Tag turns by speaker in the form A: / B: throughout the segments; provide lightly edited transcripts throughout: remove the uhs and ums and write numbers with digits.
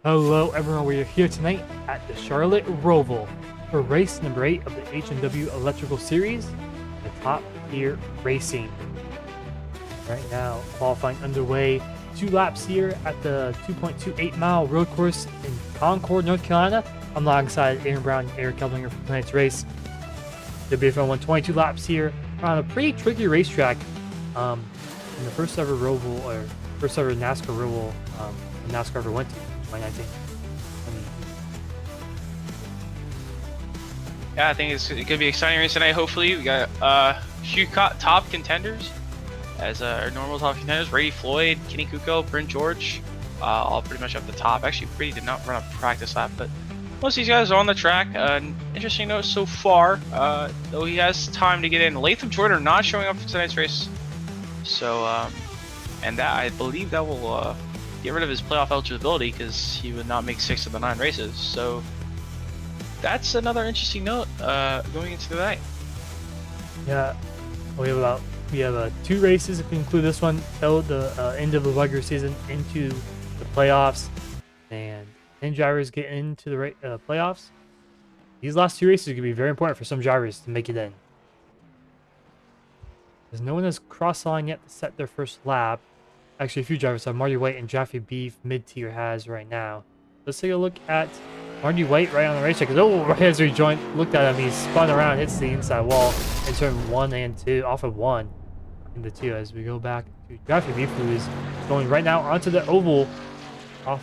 A: Hello everyone, we are here tonight at the Charlotte Roval for race number 8 of the H&W Electrical Series, the Top Gear Racing. Right now, qualifying underway, 2 laps here at the 2.28 mile road course in Concord, North Carolina. I'm alongside Aaron Brown and Eric Kelblinger for tonight's race. The BFL won 22 laps here on a pretty tricky racetrack. In the first ever Roval, or first ever NASCAR Roval NASCAR ever went to. 2019.
B: Yeah, I think it's going to be an exciting race tonight. Hopefully, we got few top contenders as our normal top contenders: Brady Floyd, Kenny Kuko, Bryn George, all pretty much up the top. Actually, Brady did not run a practice lap, but most of these guys are on the track. Interesting note so far, though he has time to get in. Latham Jordan not showing up for tonight's race, so and that I believe that will get rid of his playoff eligibility because he would not make 6 of the 9 races. So that's another interesting note going into the night.
A: Yeah, we have 2 races if we include this one till the end of the regular season into the playoffs, and 10 drivers get into the playoffs. These last 2 races are gonna be very important for some drivers to make it in, because no one has crossed the line yet to set their first lap. Actually, a few drivers have. Marty White and Jaffe Beef mid-tier has right now. Let's take a look at Marty White right on the racetrack. Right as we looked at him, he spun around, hits the inside wall in turn 1 and 2, off of 1 into 2. As we go back to Jaffe Beef, who is going right now onto the oval, off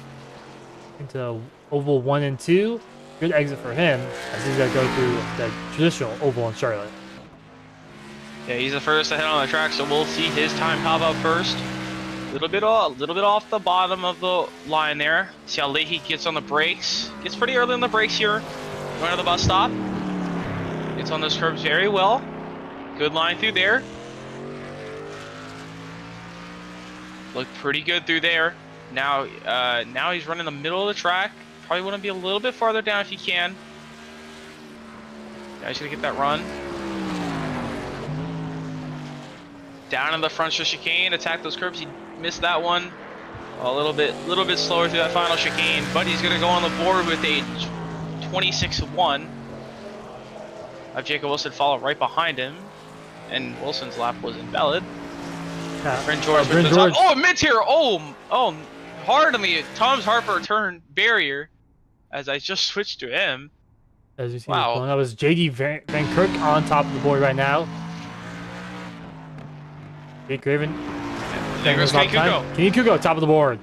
A: into oval 1 and 2. Good exit for him, as he's gonna go through the traditional oval in Charlotte.
B: Yeah, he's the first to head on the track, so we'll see his time pop up first. A little bit off the bottom of the line there. See how late he gets on the brakes. Gets pretty early on the brakes here. Going to the bus stop. Gets on those curbs very well. Good line through there. Looked pretty good through there. Now he's running the middle of the track. Probably want to be a little bit farther down if he can. Now he's gonna get that run. Down in the front chicane, attack those curbs. He missed that one. A little bit slower through that final chicane, but he's gonna go on the board with a 26-1. Have Jacob Wilson follow right behind him, and Wilson's lap was invalid. Bryn George with the top. Oh, mid-tier! Oh, hard on the Tom's Harper turn barrier, as I just switched to him.
A: As you see,
B: wow.
A: That was JD Van Kirk on top of the board right now. Jake Graven.
B: There goes Kenny Kuko.
A: Kenny Kuko, top of the board.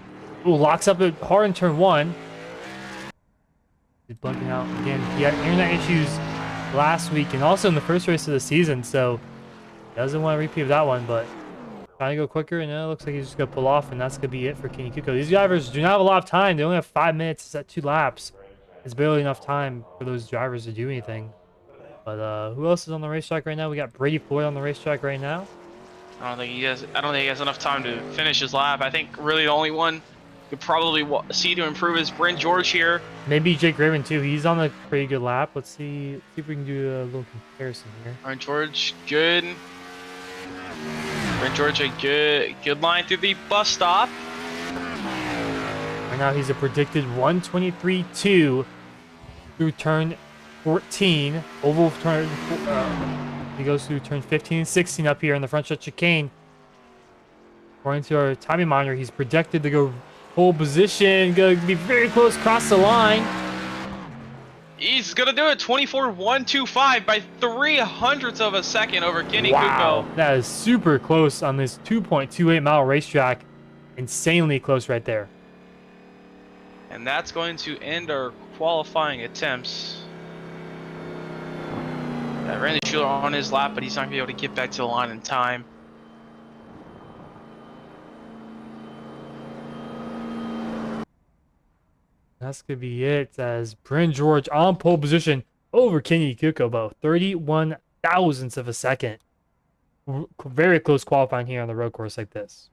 A: Ooh, locks up it hard in turn 1. He's bunking out again. He had internet issues last week and also in the first race of the season, so he doesn't want to repeat that one, but trying to go quicker, and it looks like he's just going to pull off, and that's going to be it for Kenny Kuko. These drivers do not have a lot of time. They only have 5 minutes to set 2 laps. It's barely enough time for those drivers to do anything. But who else is on the racetrack right now? We got Brady Floyd on the racetrack right now.
B: I don't think he has enough time to finish his lap. I think really the only one you could probably see to improve is Bryn George here.
A: Maybe Jake Graven too. He's on a pretty good lap. Let's see if we can do a little comparison here.
B: Bryn George, good. Bryn George, a good line through the bus stop.
A: Right now he's a predicted 123.2 through turn 14. Oval turn. He goes through turn 15 and 16 up here in the front stretch chicane. According to our timing monitor, he's projected to go pole position. Going to be very close across the line.
B: He's going to do it. 24.125 by 0.03 of a second over Kenny Kuko.
A: That is super close on this 2.28 mile racetrack. Insanely close right there.
B: And that's going to end our qualifying attempts. Randy Schuler on his lap, but he's not going to be able to get back to the line in time.
A: That's going to be it, as Bryn George on pole position over Kenny Kuko, about 31 thousandths of a second. Very close qualifying here on the road course like this.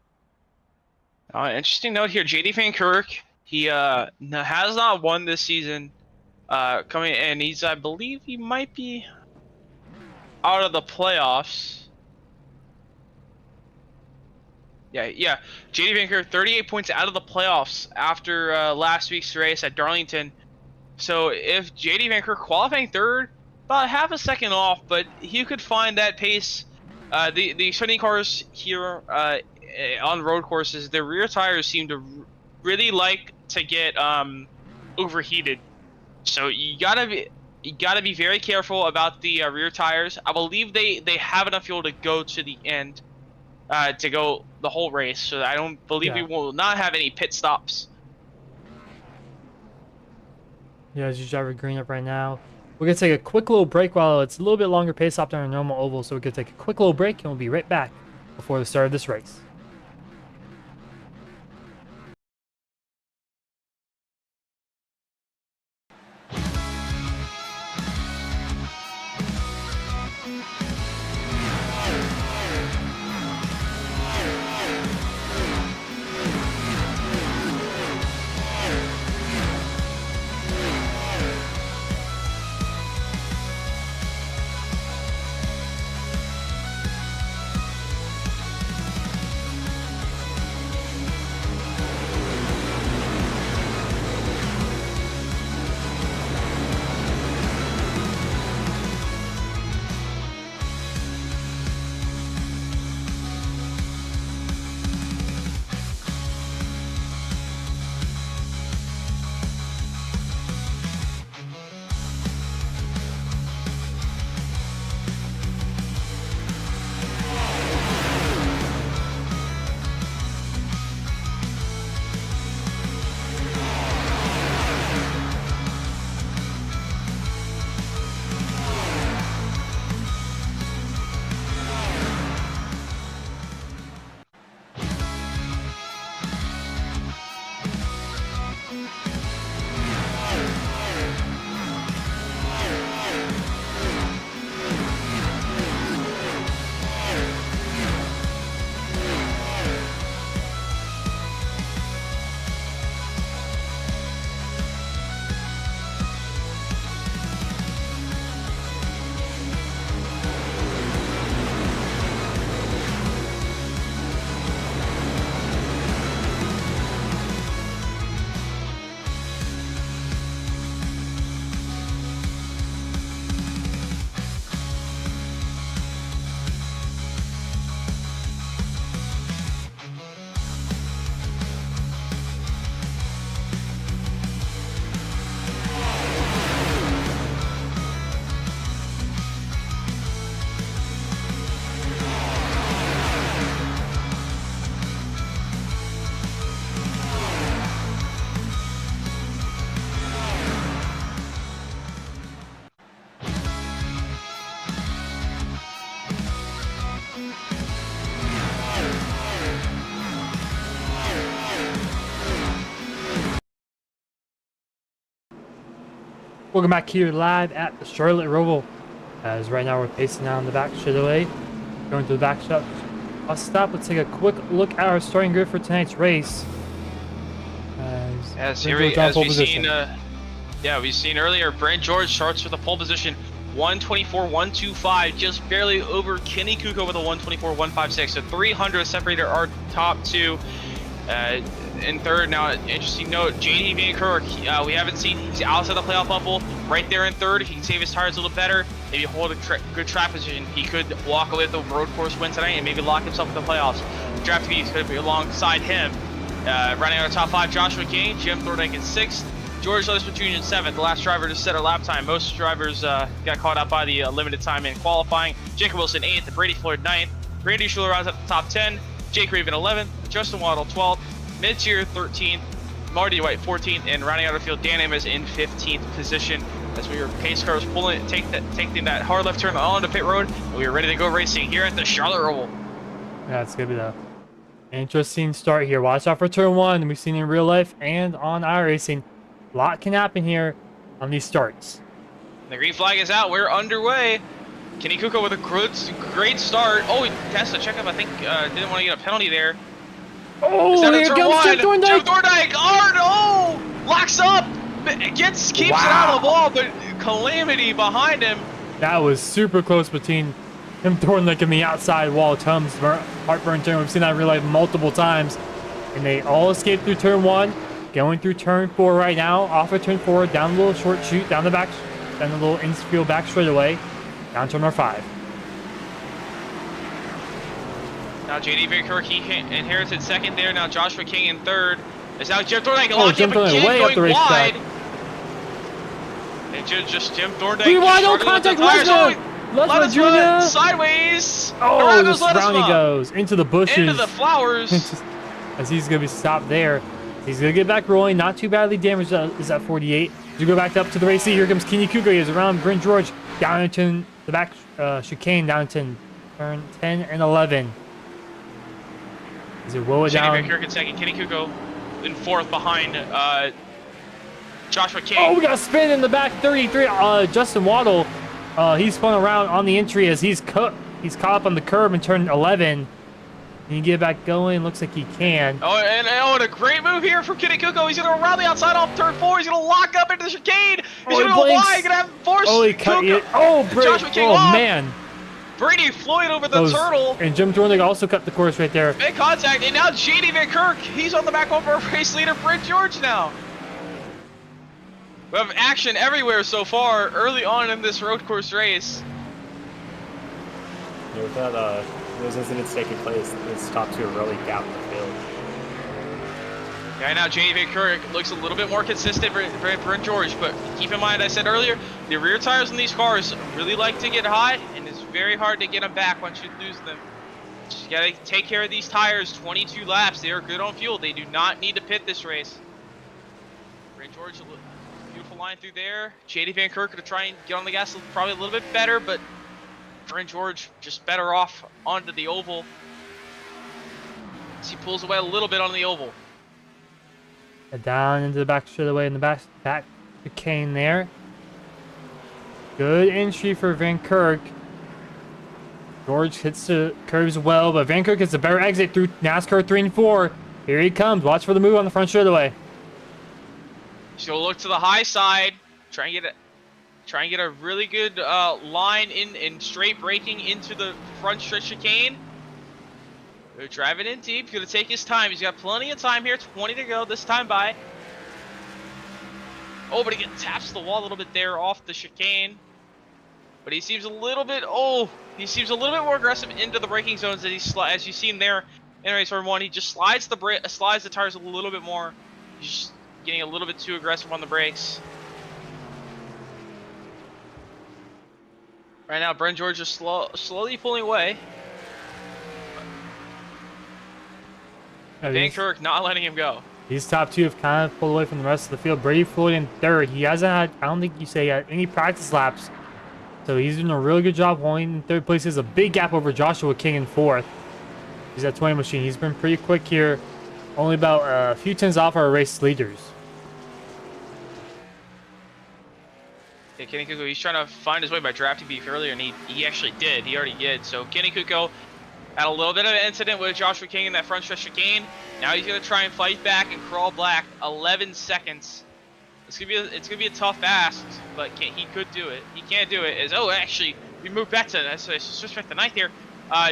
B: Interesting note here, JD Van Kirk, he has not won this season. And I believe he might be out of the playoffs. Yeah. JD Vanker, 38 points out of the playoffs after last week's race at Darlington. So if JD Vanker qualifying third, about half a second off, but he could find that pace. The Xfinity cars here on road courses, the rear tires seem to really like to get overheated. So you gotta be very careful about the rear tires. I believe they have enough fuel to go to the end, to go the whole race. So I don't believe we
A: Yeah.
B: will not have any pit stops.
A: Yeah, as you drive green up right now. We're gonna take a quick little break while it's a little bit longer pace stop than our normal oval, so we're gonna take a quick little break and we'll be right back before the start of this race. Welcome back here live at the Charlotte Roval. As right now we're pacing down the back straightaway, going to the back shot. I'll stop. Let's take a quick look at our starting grid for tonight's race.
B: As we've seen earlier, Brent George starts with a pole position, 124.125, just barely over Kenny Kuko with a 124.156. So 300 separated our top two. In third, now interesting note, JD Vanker, we haven't seen, he's outside the playoff bubble, right there in third. If he can save his tires a little better, maybe hold a good track position, he could walk away with the road course win tonight and maybe lock himself in the playoffs. Draft Bees could be alongside him. Running out of top five, Joshua Kane, Jim Thorndike in sixth, George Lewisman Jr. in seventh, the last driver to set our lap time. Most drivers got caught out by the limited time in qualifying. Jacob Wilson eighth, Brady Floyd ninth, Randy Schuler rounds at the top 10, Jake Raven 11th, Justin Waddle 12th, Mid-tier 13th, Marty White 14th, and rounding out the field, Dan Amos in 15th position. As we were pace cars pulling, taking that hard left turn onto pit road, and we were ready to go racing here at the Charlotte Roval.
A: Yeah, it's gonna be the interesting start here. Watch out for turn one. We've seen in real life and on iRacing. A lot can happen here on these starts.
B: The green flag is out. We're underway. Kenny Kuko with a great start. Oh, Tesla checkup. I think didn't want to get a penalty there.
A: Oh, here comes Jim Thorndike.
B: Jim Thorndike. Oh, no! Locks up. Keeps it out of the wall, but calamity behind him.
A: That was super close between Him throwing like in the outside wall. Tums heartburn turn. We've seen that in real life multiple times. And they all escape through turn 1. Going through turn 4 right now. Off of turn 4. Down a little short shoot. Down the back. Down a little infield back straightaway. Down turn number 5.
B: Now JD Vancouver, he inherited second there. Now Joshua King in third. It's now Jim Thorndike locked up again,
A: way up the
B: going
A: racetrack.
B: wide. And just Jim Thorndike.
A: 3 wide, no contact. Lesnar Jr.
B: Sideways.
A: Oh, this round he goes into the bushes.
B: Into the flowers.
A: As he's going to be stopped there. He's going to get back rolling. Not too badly damaged is at 48. To go back up to the race seat. Here comes Kenny Kuko. He is around Brent George. Down into the back chicane. Down to turn 10 and 11. Is it Woa down?
B: Kenny Vancouver in second. Kenny Kuko in fourth behind Joshua King.
A: Oh, we got a spin in the back 33. Justin Waddle. He's spun around on the entry as he's caught up on the curb and turned 11. Can you get back going? Looks like he can.
B: Oh, and a great move here from Kenny Kuko. He's going to round the outside off turn 4. He's going to lock up into the chicane. He's going to go wide. He's going to have force.
A: Oh, he cut it. Oh,
B: Joshua King
A: off. Man.
B: Brady Floyd over the turtle.
A: And Jim Thorndike also cut the course right there.
B: Big contact. And now JD Van Kirk. He's on the back over race leader, Brent George now. We have action everywhere so far early on in this road course race.
C: Yeah, without those incidents taking place, this top 2 are really gap in the field.
B: Yeah, now JD Van Kirk looks a little bit more consistent for Brent George, but keep in mind, I said earlier, the rear tires in these cars really like to get hot, and it's very hard to get them back once you lose them. Just gotta take care of these tires. 22 laps. They are good on fuel. They do not need to pit this race. Brent George, beautiful line through there. JD Van Kirk to try and get on the gas probably a little bit better, but Brent George just better off onto the oval. As he pulls away a little bit on the oval.
A: Down into the back straightaway in the back chicane there. Good entry for Van Kirk. George hits the curves well, but Van Kirk gets a better exit through NASCAR 3 and 4. Here he comes. Watch for the move on the front straightaway.
B: He's gonna look to the high side. Try and get a really good line in straight braking into the front stretch chicane. They're driving in deep. He's gonna take his time. He's got plenty of time here. 20 to go this time by. Oh, but he taps the wall a little bit there off the chicane. But he seems a little bit. Oh, he seems a little bit more aggressive into the braking zones as you've seen there in race number 1. He just slides the tires a little bit more. He's just getting a little bit too aggressive on the brakes. Right now, Brent George is slowly pulling away. Van Kirk not letting him go.
A: These top 2 have kind of pulled away from the rest of the field. Brady Floyd in 3rd. He hasn't had, I don't think you say, had any practice laps. So he's doing a really good job holding in 3rd place. There's a big gap over Joshua King in 4th. He's at 20 machine. He's been pretty quick here. Only about a few tenths off our race leaders.
B: Yeah, Kenny Kuko, he's trying to find his way by drafting beef earlier, and he actually did. He already did. So Kenny Kuko had a little bit of an incident with Joshua King in that front stretch chicane. Now he's gonna try and fight back and crawl back. 11 seconds. It's gonna be a tough ask, but he could do it. He can't do it. Actually, we moved back to switch back to 9th here.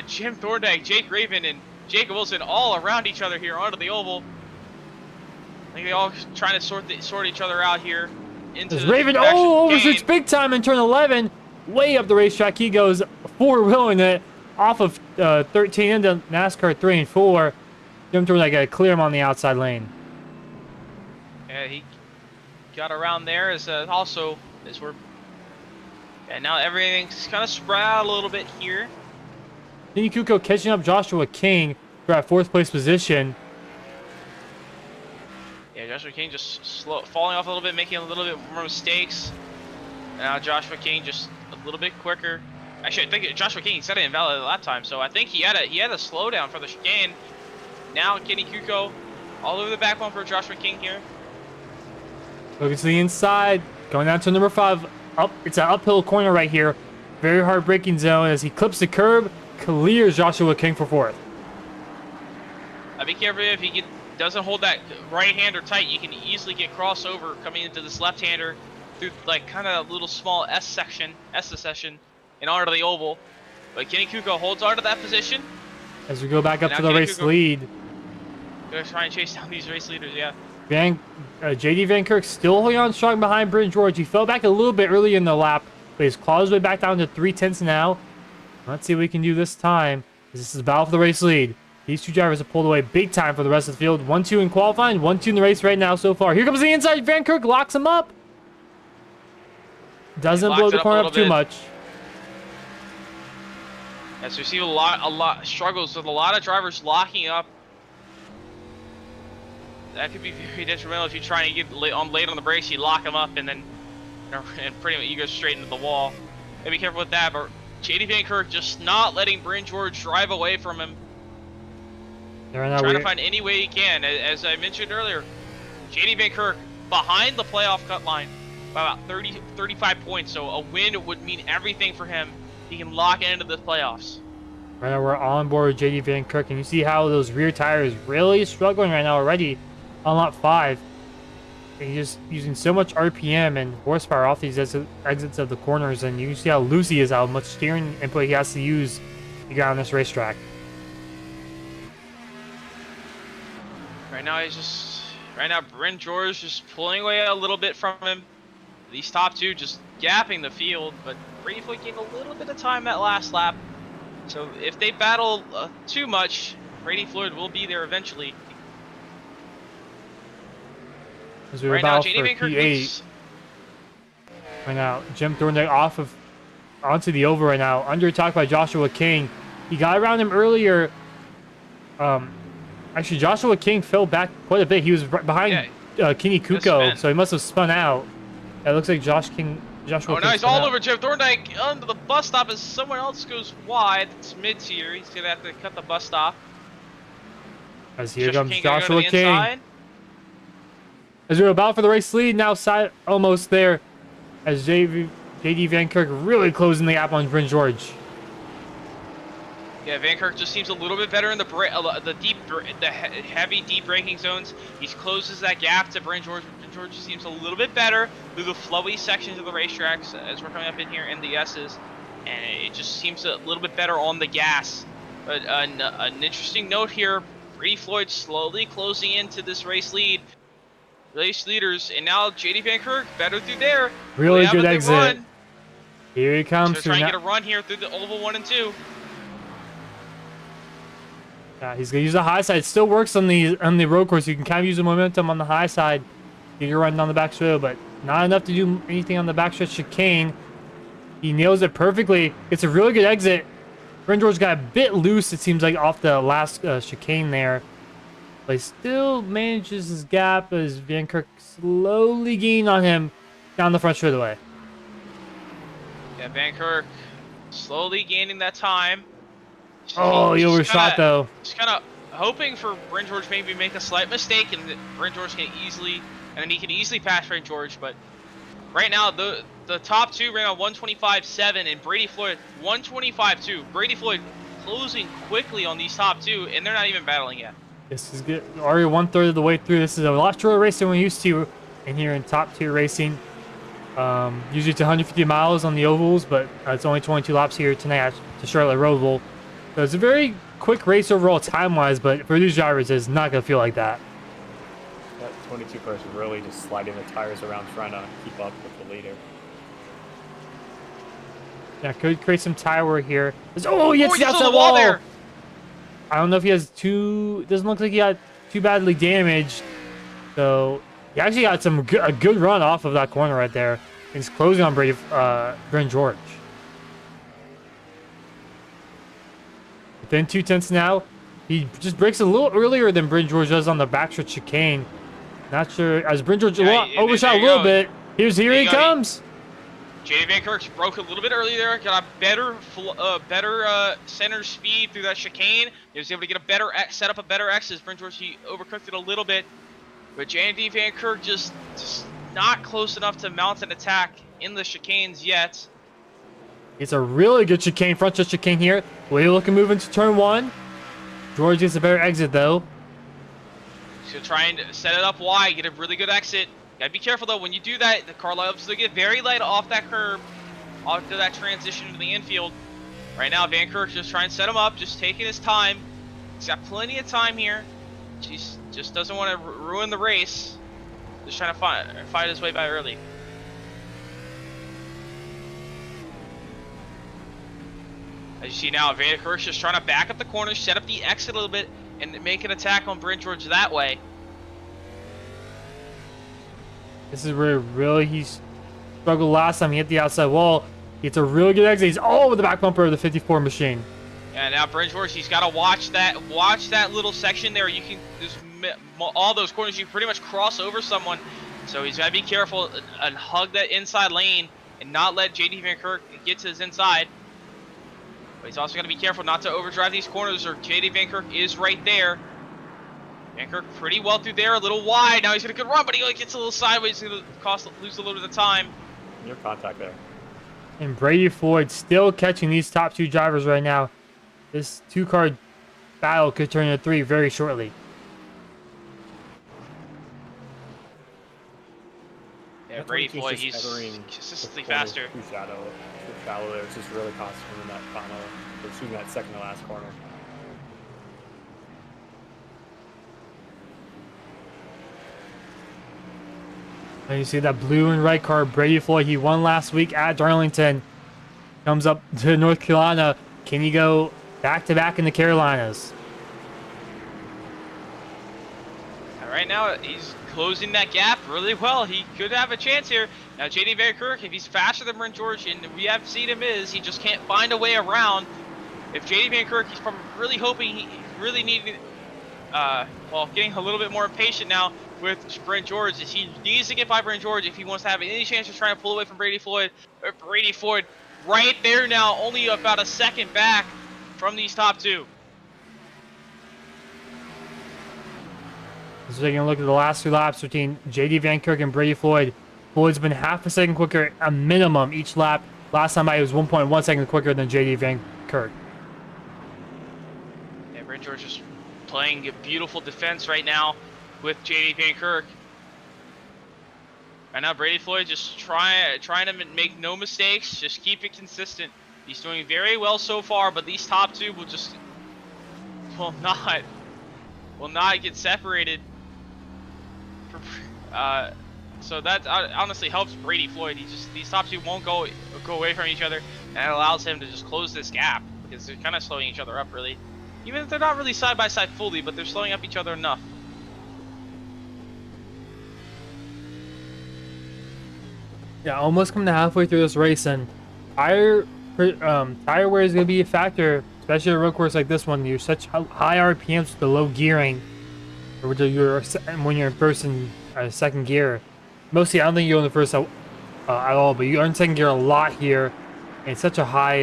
B: Jim Thorndike, Jake Raven, and Jacob Wilson all around each other here onto the oval. I think they all trying to sort each other out here. Into
A: Raven, overshoots big time in turn 11. Way up the racetrack. He goes 4-wheeling it off of 13 into NASCAR 3 and 4. Jim Thorndike got to clear him on the outside lane.
B: Yeah, he got around there and now everything's kind of spread out a little bit here.
A: Kenny Kuko catching up Joshua King for at 4th place position.
B: Yeah, Joshua King just falling off a little bit, making a little bit more mistakes. Now Joshua King just a little bit quicker. Actually, I think Joshua King set an invalid lap time, so I think he had a slowdown for the chicane. Now Kenny Kuko all over the back bumper for Joshua King here.
A: Looking to the inside, going down to number 5. It's an uphill corner right here. Very hard braking zone as he clips the curb, clears Joshua King for 4th.
B: Be careful if he doesn't hold that right hander tight. You can easily get crossover coming into this left hander through like kind of a little small S section and onto the oval. But Kenny Kuko holds on to that position.
A: As we go back up
B: Now
A: to the
B: Kenny
A: race
B: Kuko-
A: lead.
B: Gonna try and chase down these race leaders, yeah.
A: JD Van Kirk still holding on strong behind Bryn George. He fell back a little bit early in the lap, but he's clawed his way back down to 3/10 now. Let's see what we can do this time. This is a battle for the race lead. These two drivers have pulled away big time for the rest of the field. 1-2 in qualifying, 1-2 in the race right now so far. Here comes the inside. Van Kirk locks him up. Doesn't blow the corner up too much.
B: As we see a lot struggles with a lot of drivers locking up. That could be very detrimental if you try and get late on the brakes. You lock them up and then and pretty much you go straight into the wall. Gotta be careful with that. But JD Van Kirk just not letting Bryn George drive away from him. Trying to find any way he can. As I mentioned earlier, JD Van Kirk behind the playoff cut line by about 35 points. So a win would mean everything for him. He can lock into the playoffs.
A: Right now we're on board with JD Van Kirk, and you see how those rear tires really struggling right now already on lap 5. And he's just using so much RPM and horsepower off these exits of the corners, and you see how loose he is, how much steering input he has to use to get on this racetrack.
B: Right now Bryn George just pulling away a little bit from him. These top two just gapping the field, but Brady Floyd gained a little bit of time that last lap. So if they battle too much, Brady Floyd will be there eventually.
A: As we were about for P8. Right now, Jim Thorndike onto the oval right now. Under attack by Joshua King. He got around him earlier. Actually, Joshua King fell back quite a bit. He was behind Kenny Kuko, so he must have spun out. It looks like Joshua King.
B: Oh, no, he's all over Jim Thorndike under the bus stop as someone else goes wide. It's mid-tier. He's going to have to cut the bus stop.
A: As here comes Joshua King. As we're about for the race lead, now almost there. As JD Van Kirk really closing the gap on Bryn George.
B: Yeah, Van Kirk just seems a little bit better in the heavy deep braking zones. He closes that gap to Bryn George. Bryn George seems a little bit better through the flowy sections of the racetracks as we're coming up in here in the S's, and it just seems a little bit better on the gas. But an interesting note here: Brady Floyd slowly closing into this race leaders, and now JD Van Kirk better through there.
A: Really good exit. Here he comes.
B: So trying to get a run here through the oval 1 and 2.
A: Yeah, he's gonna use the high side. It still works on the road course. You can kind of use the momentum on the high side. Get your run down the back straight, but not enough to do anything on the backstretch chicane. He nails it perfectly. It's a really good exit. Bryn George got a bit loose, it seems like, off the last chicane there. But he still manages his gap as Van Kirk slowly gained on him down the front straightaway.
B: Yeah, Van Kirk slowly gaining that time.
A: Oh, he overshot though.
B: Just kind of hoping for Bryn George maybe make a slight mistake and that Bryn George can easily pass Bryn George. But right now the top two ran on 125.7 and Brady Floyd 125.2. Brady Floyd closing quickly on these top two, and they're not even battling yet.
A: This is good. Already 1/3 of the way through. This is a lot shorter race than we're used to in here in top tier racing. Usually it's 150 miles on the ovals, but it's only 22 laps here tonight to Charlotte Roval. So it's a very quick race overall time-wise, but for these drivers, it's not going to feel like that.
C: That 22 car is really just sliding the tires around trying to keep up with the leader.
A: Yeah, could create some tire wear here. Oh, he hits the outside
B: wall
A: wall
B: there.
A: I don't know if he has doesn't look like he got too badly damaged. So he actually got a good run off of that corner right there. He's closing on Bryn George. Within 2/10 now. He just breaks a little earlier than Bryn George does on the backstretch chicane. Not sure as Bryn George overshot a little bit. Here he comes.
B: JD Van Kirk broke a little bit early there. Got a better center speed through that chicane. He was able to get set up a better exit. Bryn George, he overcooked it a little bit, but JD Van Kirk just not close enough to mount an attack in the chicanes yet.
A: It's a really good chicane, front stretch chicane here. Way looking move into turn 1. George gets a better exit though.
B: So trying to set it up wide, get a really good exit. Gotta be careful though, when you do that, the car loves to get very light off that curb, onto that transition to the infield. Right now, Van Kirk's just trying to set him up, just taking his time. He's got plenty of time here. He just doesn't want to ruin the race. Just trying to fight his way by early. As you see now, Van Kirk's just trying to back up the corner, set up the exit a little bit, and make an attack on Brent George that way.
A: This is where really he struggled last time. He hit the outside wall. It's a really good exit. He's all over the back bumper of the 54 machine.
B: Yeah, now Brent George, he's got to watch that little section there. You can all those corners. You can pretty much cross over someone, so he's got to be careful and hug that inside lane and not let JD Van Kirk get to his inside. But he's also got to be careful not to overdrive these corners, or JD Van Kirk is right there. Van Kirk pretty well through there, a little wide. Now he's got a good run, but he gets a little sideways. He's going to lose a little bit of time.
C: Near contact there.
A: And Brady Floyd still catching these top two drivers right now. This two-car battle could turn into three very shortly.
B: Yeah, Brady Floyd, he's consistently faster.
C: Too shallow there. It's just really costing him in that final. They're shooting that second to last corner.
A: And you see that blue and red car, Brady Floyd, he won last week at Darlington. Comes up to North Carolina. Can he go back-to-back in the Carolinas?
B: Right now, he's closing that gap really well. He could have a chance here. Now, JD Van Kirk, if he's faster than Brent George, and we have seen him he just can't find a way around. If JD Van Kirk, he's probably really hoping, he really needed, getting a little bit more impatient now with Brent George. He needs to get by Brent George if he wants to have any chance of trying to pull away from Brady Floyd. Brady Floyd right there now, only about a second back from these top two.
A: So taking a look at the last two laps between JD Van Kirk and Brady Floyd. Floyd's been half a second quicker, a minimum, each lap. Last time he was 1.1 seconds quicker than JD Van Kirk.
B: Yeah, Brent George just playing a beautiful defense right now with JD Van Kirk. Right now, Brady Floyd just trying to make no mistakes, just keep it consistent. He's doing very well so far, but these top two will not get separated. So that honestly helps Brady Floyd. These top two won't go away from each other, and it allows him to just close this gap because they're kind of slowing each other up really. Even if they're not really side by side fully, but they're slowing up each other enough.
A: Yeah, almost coming to halfway through this race, and tire wear is going to be a factor, especially at a road course like this one. You're such high RPMs with the low gearing, or when you're in first and second gear. Mostly, I don't think you're in the first at all, but you are in second gear a lot here. And it's such a high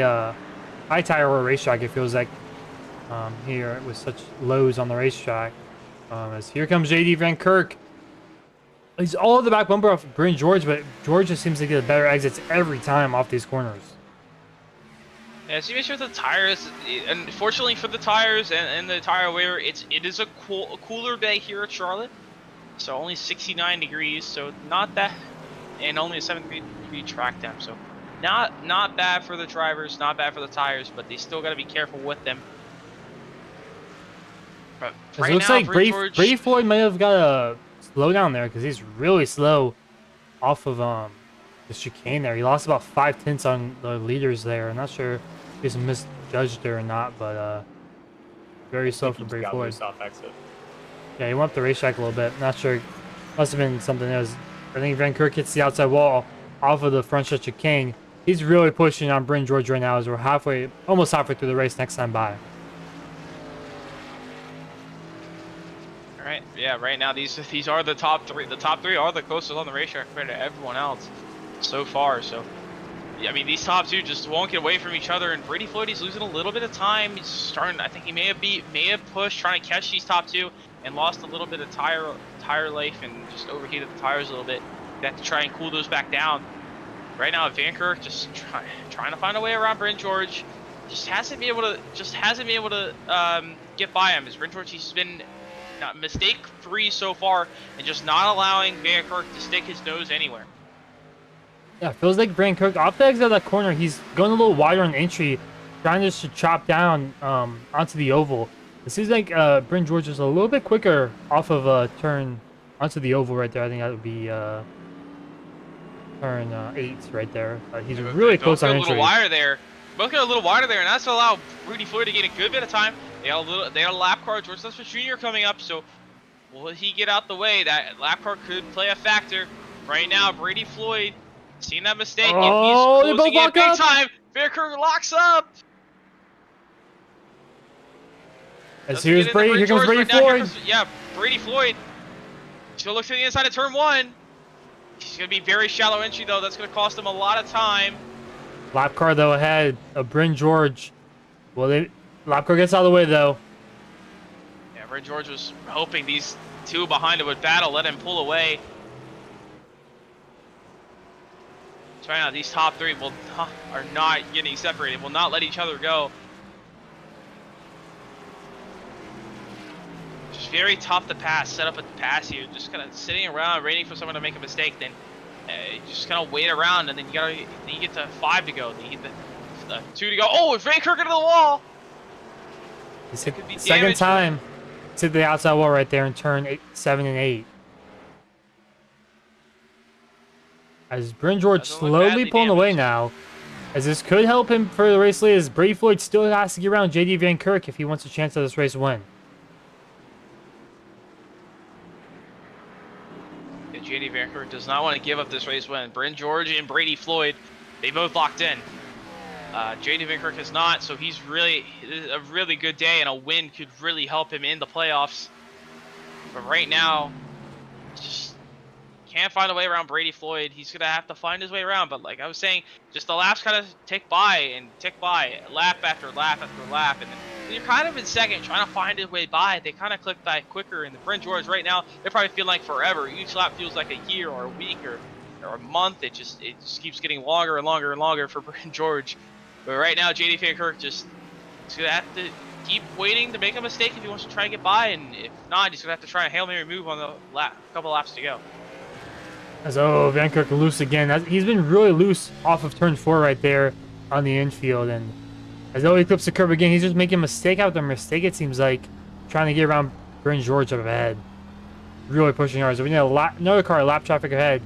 A: tire wear racetrack. It feels like here with such lows on the racetrack. As here comes JD Van Kirk. He's all the back bumper off Brent George, but George just seems to get better exits every time off these corners.
B: Yeah, as you mentioned with the tires, unfortunately for the tires and the tire wear, it is a cooler day here at Charlotte. So only 69 degrees, so not that, and only a 7-degree track temp. So not bad for the drivers, not bad for the tires, but they still got to be careful with them. But right
A: it looks
B: now,
A: like Brady Floyd might have got a slow down there because he's really slow off of the chicane there. He lost about 5/10 on the leaders there. I'm not sure if he's misjudged there or not, but very slow for Brady Floyd.
C: Soft exit.
A: Yeah, he went up the racetrack a little bit. Not sure. Must have been something else. I think Van Kirk hits the outside wall off of the front stretch chicane. He's really pushing on Brent George right now as we're almost halfway through the race next time by.
B: Right, yeah, right now these are the top three. The top three are the closest on the racetrack compared to everyone else so far. So, yeah, I mean, these top two just won't get away from each other. And Brady Floyd, he's losing a little bit of time. He's starting. I think he may have pushed trying to catch these top two and lost a little bit of tire life and just overheated the tires a little bit. They have to try and cool those back down. Right now, Van Kirk just trying to find a way around Brent George. Just hasn't been able to get by him. As Brent George, he's been mistake-free so far, and just not allowing Van Kirk to stick his nose anywhere.
A: Yeah, feels like Brent Kirk off the exit of that corner. He's going a little wider on entry, trying just to chop down onto the oval. It seems like Bryn George is a little bit quicker off of a turn onto the oval right there. I think that would be turn 8 right there. He's really close on
B: a
A: entry.
B: little wider there. Both got a little wider there, and that's to allow Rudy Floyd to gain a good bit of time. They got a lap car. George Lester Jr. coming up, so will he get out the way? That lap car could play a factor. Right now, Brady Floyd seen that mistake,
A: Oh,
B: and he's closing in big time. Vanderkirk locks up.
A: As here's Brady. Here comes Brady Floyd.
B: Yeah, Brady Floyd. He's gonna look to the inside of turn 1. He's gonna be very shallow entry though. That's gonna cost him a lot of time.
A: Lap car though ahead of Bryn George. Well, lap car gets out of the way though.
B: Yeah, Bryn George was hoping these two behind him would battle, let him pull away. So right now, these top 3 are not getting separated. Will not let each other go. Just very tough to pass. Set up a pass here. Just kind of sitting around waiting for someone to make a mistake. Then you just kind of wait around, and then you get to 5 to go. Then you get the 2 to go. Oh, it's Ray Kirk into the wall.
A: He's hit the second time. He's hit the outside wall right there in turn 7 and 8. As Bryn George slowly pulling away now, as this could help him for the race lead, as Brady Floyd still has to get around JD Van Kirk if he wants a chance of this race win.
B: Yeah, JD Van Kirk does not want to give up this race win. Bryn George and Brady Floyd, they both locked in. JD Van Kirk has not, so he's really a really good day, and a win could really help him in the playoffs. But right now, just can't find a way around Brady Floyd. He's gonna have to find his way around. But like I was saying, just the laps kind of tick by, lap after lap after lap, and then you're kind of in second, trying to find his way by. They kind of click by quicker. And the Bryn George right now, they probably feel like forever. Each lap feels like a year or a week or a month. It just keeps getting longer and longer and longer for Bryn George. But right now, JD Van Kirk he's gonna have to keep waiting to make a mistake if he wants to try and get by, and if not, he's gonna have to try a Hail Mary move on the couple laps to go.
A: As Van Kirk loose again. He's been really loose off of turn 4 right there on the infield, and as though he clips the curb again, he's just making mistake after mistake. It seems like trying to get around Bryn George up ahead, really pushing hard. So we need another car, lap traffic ahead.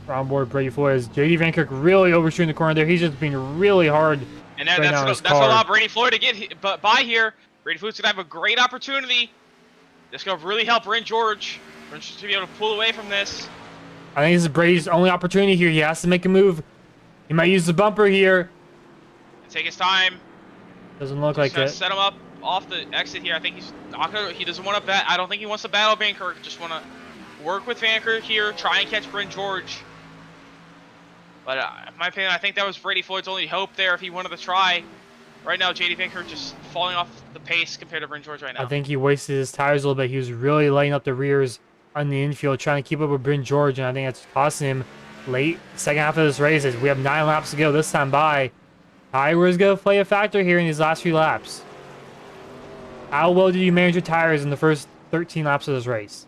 A: On board Brady Floyd as JD Van Kirk really overshooting the corner there. He's just being really hard.
B: And then that's gonna allow Brady Floyd to get by here. Brady Floyd's gonna have a great opportunity. This gonna really help Bryn George. Bryn George to be able to pull away from this.
A: I think this is Brady's only opportunity here. He has to make a move. He might use the bumper here.
B: Take his time.
A: Doesn't look like it.
B: Set him up off the exit here. I think he's not gonna. He doesn't want to bet. I don't think he wants to battle Van Kirk. Just want to work with Van Kirk here. Try and catch Bryn George. But in my opinion, I think that was Brady Floyd's only hope there if he wanted to try. Right now, JD Van Kirk just falling off the pace compared to Bryn George right now.
A: I think he wasted his tires a little bit. He was really lighting up the rears on the infield, trying to keep up with Bryn George, and I think that's costing him late second half of this race. As we have 9 laps to go this time by. Tires going to play a factor here in these last few laps. How well did you manage your tires in the first 13 laps of this race?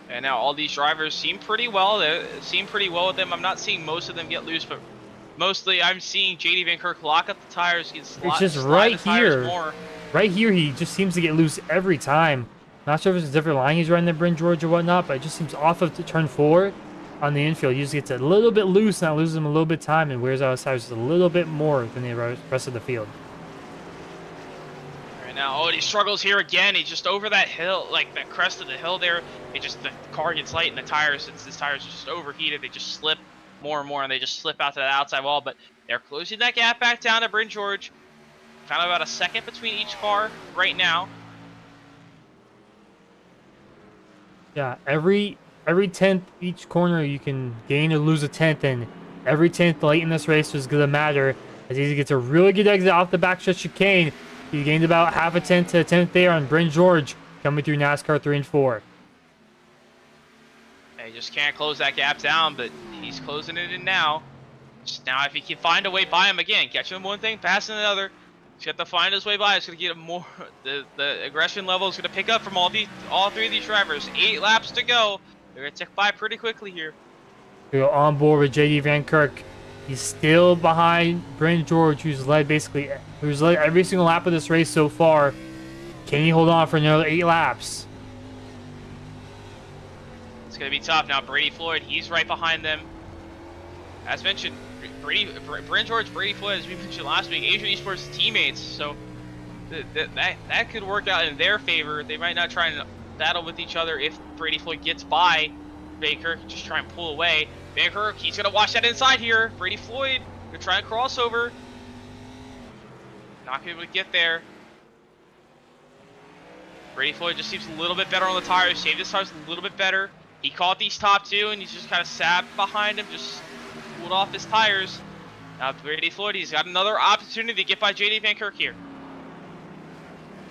B: And now all these drivers seem pretty well. They seem pretty well with them. I'm not seeing most of them get loose, but mostly I'm seeing JD Van Kirk lock up the tires. It's
A: just right here. Right here, he just seems to get loose every time. Not sure if it's a different line he's running than Bryn George or whatnot, but it just seems off of turn 4 on the infield. He just gets a little bit loose, and that loses him a little bit of time and wears out his tires just a little bit more than the rest of the field.
B: Now, he struggles here again. He's just over that hill, like that crest of the hill there. The car gets light and the tires, since his tires are just overheated, they just slip more and more, and they just slip out to that outside wall. But they're closing that gap back down to Bryn George. Kind of about a second between each car right now.
A: Yeah, every 10th each corner you can gain or lose a 10th, and every 10th late in this race is going to matter as he gets a really good exit off the backstretch chicane. He gained about half a 10th to a 10th there on Bryn George coming through NASCAR 3 and 4.
B: He just can't close that gap down, but he's closing it in now. Just now, if he can find a way by him again, catching him one thing, passing another, he's got to find his way by. It's going to get him more. The aggression level is going to pick up from all 3 of these drivers. 8 laps to go. They're going to tick by pretty quickly here.
A: We're on board with JD Van Kirk. He's still behind Bryn George, who's led every single lap of this race so far. Can he hold on for another 8 laps?
B: It's going to be tough. Now, Brady Floyd, he's right behind them. As mentioned, Bryn George, Brady Floyd, as we mentioned last week, Asian Esports teammates. So that could work out in their favor. They might not try and battle with each other if Brady Floyd gets by Baker. Just try and pull away. Baker, he's going to watch that inside here. Brady Floyd going to try and cross over. Not going to be able to get there. Brady Floyd just seems a little bit better on the tires. Saved his tires a little bit better. He caught these top 2, and he's just kind of sat behind him, just pulled off his tires. Now Brady Floyd, he's got another opportunity to get by JD Van Kirk here.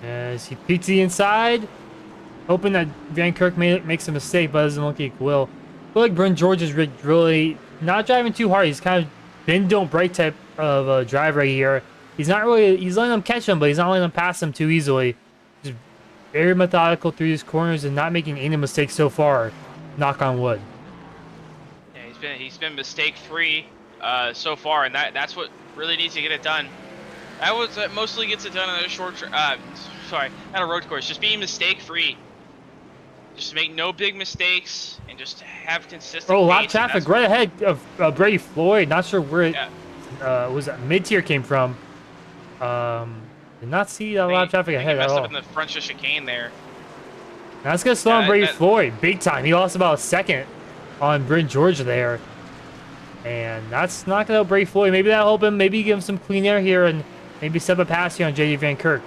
A: As he peeks the inside, hoping that Van Kirk makes a mistake, but doesn't look like he will. I feel like Bryn George is really not driving too hard. He's kind of bend don't break type of a drive right here. He's letting them catch him, but he's not letting them pass him too easily. Just very methodical through these corners and not making any mistakes so far. Knock on wood.
B: Yeah, he's been mistake free so far, and that's what really needs to get it done. That mostly gets it done on a short, sorry, not a road course. Just being mistake free. Just make no big mistakes and just have consistent.
A: Oh, lap traffic right ahead of Brady Floyd. Not sure where it was. Mid-tier came from. Did not see that lap traffic ahead at all.
B: Messed up in the front of chicane there.
A: That's gonna slow on Brady Floyd big time. He lost about a second on Bryn George there, and that's not gonna help Brady Floyd. Maybe that'll help him. Maybe give him some clean air here and maybe step a pass here on JD Van Kirk.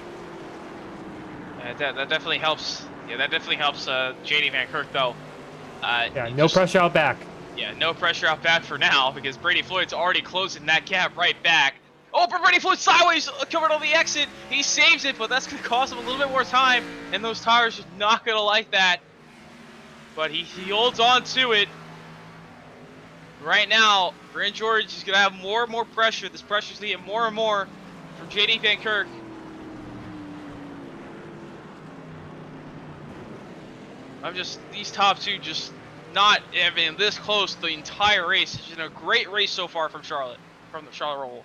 B: That definitely helps. Yeah, that definitely helps JD Van Kirk though.
A: Yeah, no pressure out back.
B: Yeah, no pressure out back for now because Brady Floyd's already closing that gap right back. Oh, but Brady Floyd sideways coming on the exit. He saves it, but that's going to cost him a little bit more time, and those tires are not going to like that. But he holds on to it. Right now, Bryn George is going to have more and more pressure. This pressure's going to get more and more from JD Van Kirk. These top 2 just not even this close the entire race. It's been a great race so far from the Charlotte Roval.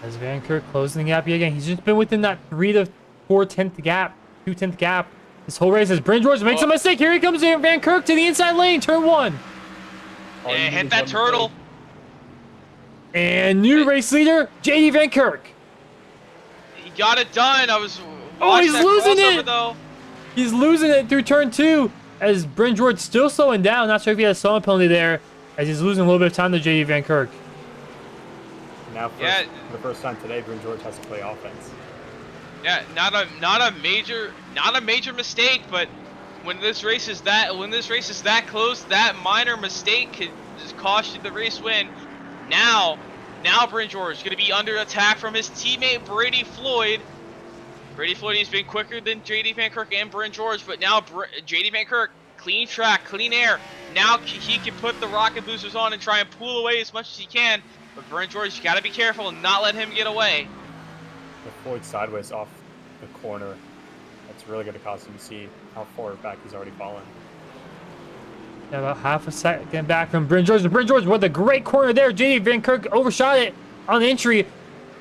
A: As Van Kirk closing the gap yet again. He's just been within that 3 to 4 gap, 2/10 gap. This whole race as Bryn George makes a mistake. Here he comes in, Van Kirk to the inside lane, turn 1.
B: Yeah, hit that turtle.
A: And new race leader, JD Van Kirk.
B: He got it done.
A: He's losing it.
B: Though.
A: He's losing it through turn 2 as Bryn George still slowing down. Not sure if he has a slowing penalty there as he's losing a little bit of time to JD Van Kirk.
C: Now, for the first time today, Bryn George has to play offense.
B: Yeah, not a major mistake, but when this race is that close, that minor mistake could just cost you the race win. Now Bryn George is going to be under attack from his teammate Brady Floyd. Brady Floyd has been quicker than JD Van Kirk and Bryn George, but now JD Van Kirk, clean track, clean air. Now he can put the rocket boosters on and try and pull away as much as he can. But Bryn George, you got to be careful and not let him get away.
C: The Floyd sideways off the corner. That's really going to cause him to see how far back he's already fallen.
A: Yeah, about half a second back from Bryn George. Bryn George with a great corner there. JD Van Kirk overshot it on the entry.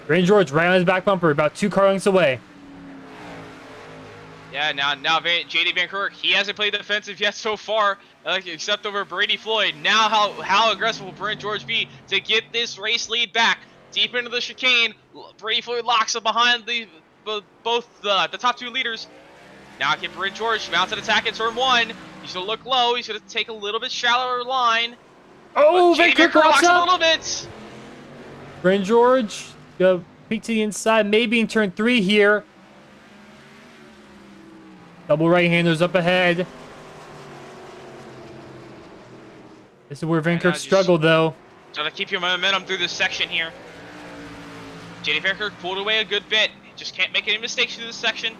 A: Bryn George right on his back bumper, about 2 car lengths away.
B: Yeah, now JD Van Kirk, he hasn't played defensive yet so far, except over Brady Floyd. Now how aggressive will Bryn George be to get this race lead back? Deep into the chicane, Brady Floyd locks him behind both the top 2 leaders. Now can Bryn George mount an attack in turn 1. He's going to look low. He's going to take a little bit shallower line.
A: Oh, Van Kirk locks
B: up
A: up
B: a little bit.
A: Bryn George, peek to the inside, maybe in turn 3 here. Double right-handers up ahead. This is where Van Kirk struggled, though.
B: Try to keep your momentum through this section here. JD Van Kirk pulled away a good bit. He just can't make any mistakes through this section.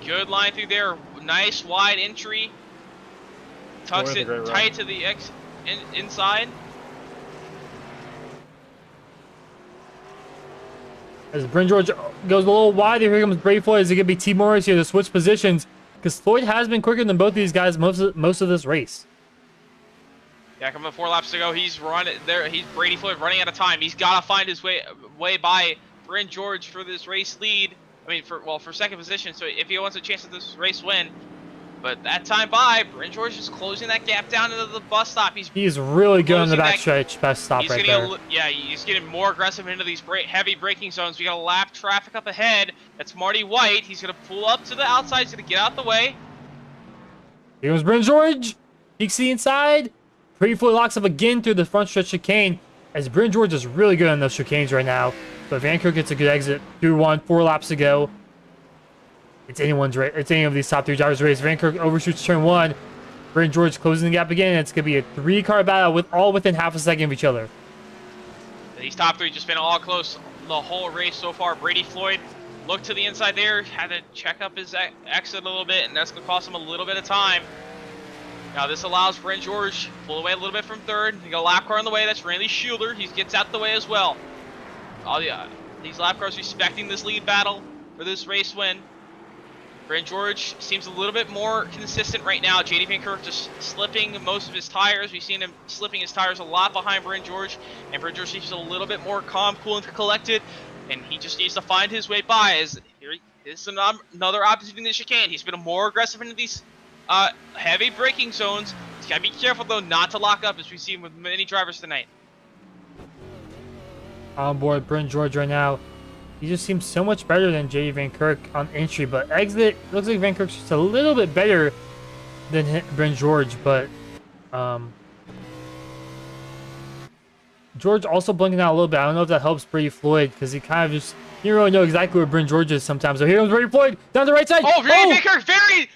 B: Good line through there. Nice wide entry. Tucks it tight to the inside.
A: As Bryn George goes a little wide, here comes Brady Floyd. Is it going to be T. Morris here to switch positions? Because Floyd has been quicker than both these guys most of this race.
B: Yeah, coming 4 laps to go. He's running there. He's Brady Floyd running out of time. He's got to find his way by Bryn George for this race lead. I mean, for second position. So if he wants a chance at this race win, but that time by Bryn George is closing that gap down into the bus stop. He's
A: really good on the backstretch bus stop right there.
B: Yeah, he's getting more aggressive into these heavy braking zones. We got a lap traffic up ahead. That's Marty White. He's gonna pull up to the outside. He's gonna get out the way.
A: Here comes Bryn George. Peeks the inside. Brady Floyd locks up again through the front stretch chicane, as Bryn George is really good on those chicanes right now. But Van Kirk gets a good exit through 4 laps to go. It's anyone's race. It's any of these top 3 drivers' race. Van Kirk overshoots turn 1. Bryn George closing the gap again, and it's going to be a 3-car battle with all within half a second of each other.
B: These top 3 just been all close the whole race so far. Brady Floyd looked to the inside there, had to check up his exit a little bit, and that's going to cost him a little bit of time. Now this allows Bryn George to pull away a little bit from 3rd. You got a lap car on the way. That's Randy Schuler. He gets out the way as well. These lap cars respecting this lead battle for this race win. Bryn George seems a little bit more consistent right now. JD Van Kirk just slipping most of his tires. We've seen him slipping his tires a lot behind Bryn George. And Bryn George seems a little bit more calm, cool, and collected. And he just needs to find his way by. As here is another opportunity in the chicane. He's been more aggressive into these heavy braking zones. He's got to be careful, though, not to lock up, as we've seen with many drivers tonight.
A: On board Bryn George right now. He just seems so much better than JD Van Kirk on entry, but exit looks like Van Kirk's just a little bit better than Bryn George, but George also blinking out a little bit. I don't know if that helps Brady Floyd, because he kind of just, you don't really know exactly where Bryn George is sometimes. So here comes Brady Floyd down the right side.
B: Oh, Van Kirk, very